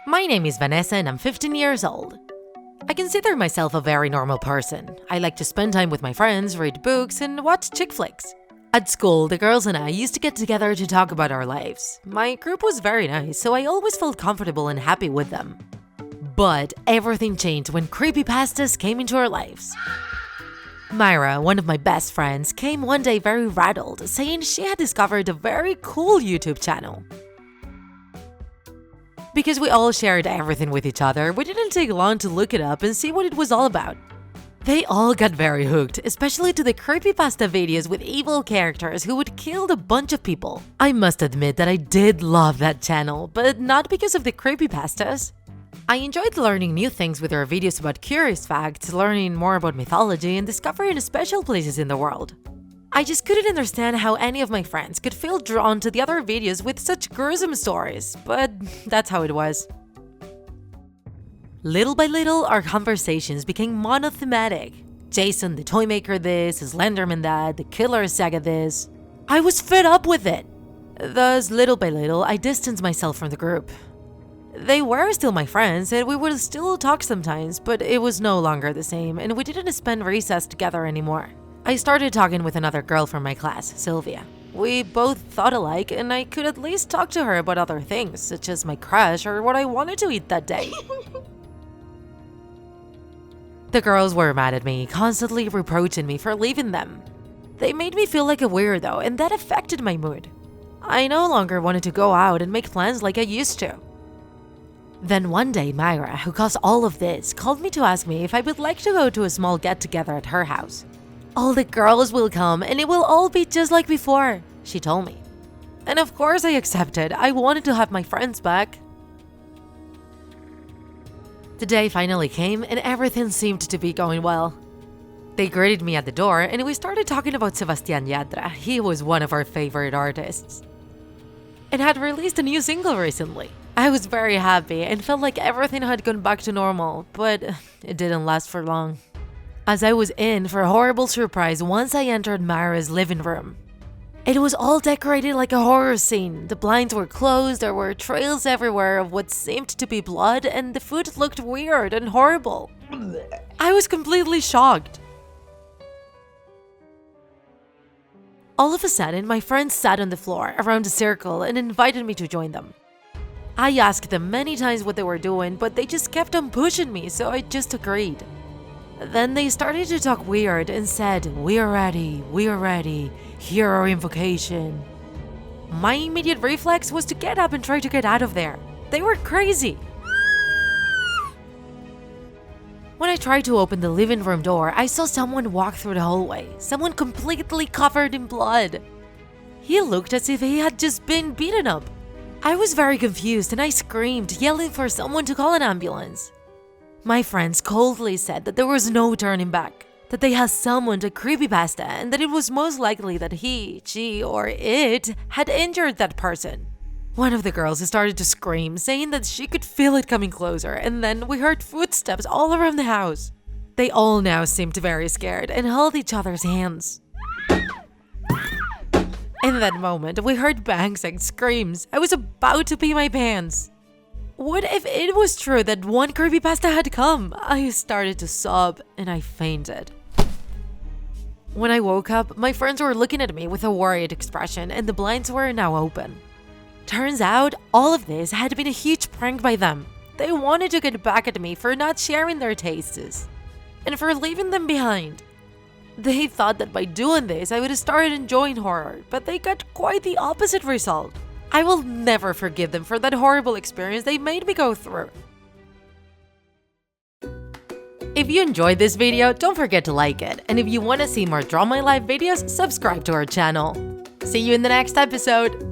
My name is Vanessa and I'm 15 years old. I consider myself a very normal person. I like to spend time with my friends, read books, and watch chick flicks. At school, the girls and I used to get together to talk about our lives. My group was very nice, so I always felt comfortable and happy with them. But everything changed when creepypastas came into our lives. Myra, one of my best friends, came one day very rattled, saying she had discovered a very cool YouTube channel. Because we all shared everything with each other, we didn't take long to look it up and see what it was all about. They all got very hooked, especially to the creepypasta videos with evil characters who would kill a bunch of people. I must admit that I did love that channel, but not because of the creepypastas. I enjoyed learning new things with their videos about curious facts, learning more about mythology, and discovering special places in the world. I just couldn't understand how any of my friends could feel drawn to the other videos with such gruesome stories, but that's how it was. Little by little, our conversations became monothematic. Jason the Toymaker this, Slenderman that, the Killer Saga this. I was fed up with it. Thus, little by little, I distanced myself from the group. They were still my friends, and we would still talk sometimes, but it was no longer the same, and we didn't spend recess together anymore. I started talking with another girl from my class, Sylvia. We both thought alike, and I could at least talk to her about other things, such as my crush or what I wanted to eat that day. The girls were mad at me, constantly reproaching me for leaving them. They made me feel like a weirdo, and that affected my mood. I no longer wanted to go out and make plans like I used to. Then one day, Myra, who caused all of this, called me to ask me if I would like to go to a small get-together at her house. All the girls will come and it will all be just like before, she told me. And of course I accepted. I wanted to have my friends back. The day finally came and everything seemed to be going well. They greeted me at the door and we started talking about Sebastián Yatra. He was one of our favorite artists and had released a new single recently. I was very happy and felt like everything had gone back to normal, but it didn't last for long. As I was in for a horrible surprise once I entered Myra's living room. It was all decorated like a horror scene. The blinds were closed, there were trails everywhere of what seemed to be blood, and the food looked weird and horrible. I was completely shocked. All of a sudden, my friends sat on the floor around a circle and invited me to join them. I asked them many times what they were doing, but they just kept on pushing me, so I just agreed. Then they started to talk weird and said, we are ready, hear our invocation. My immediate reflex was to get up and try to get out of there. They were crazy. When I tried to open the living room door, I saw someone walk through the hallway, someone completely covered in blood. He looked as if he had just been beaten up. I was very confused and I screamed, yelling for someone to call an ambulance. My friends coldly said that there was no turning back, that they had summoned a creepypasta and that it was most likely that he, she, or it had injured that person. One of the girls started to scream, saying that she could feel it coming closer, and then we heard footsteps all around the house. They all now seemed very scared and held each other's hands. In that moment, we heard bangs and screams. I was about to pee my pants. What if it was true that one creepypasta had come? I started to sob and I fainted. When I woke up, my friends were looking at me with a worried expression and the blinds were now open. Turns out, all of this had been a huge prank by them. They wanted to get back at me for not sharing their tastes and for leaving them behind. They thought that by doing this, I would start enjoying horror, but they got quite the opposite result. I will never forgive them for that horrible experience they made me go through. If you enjoyed this video, don't forget to like it, and if you want to see more Draw My Life videos, subscribe to our channel. See you in the next episode!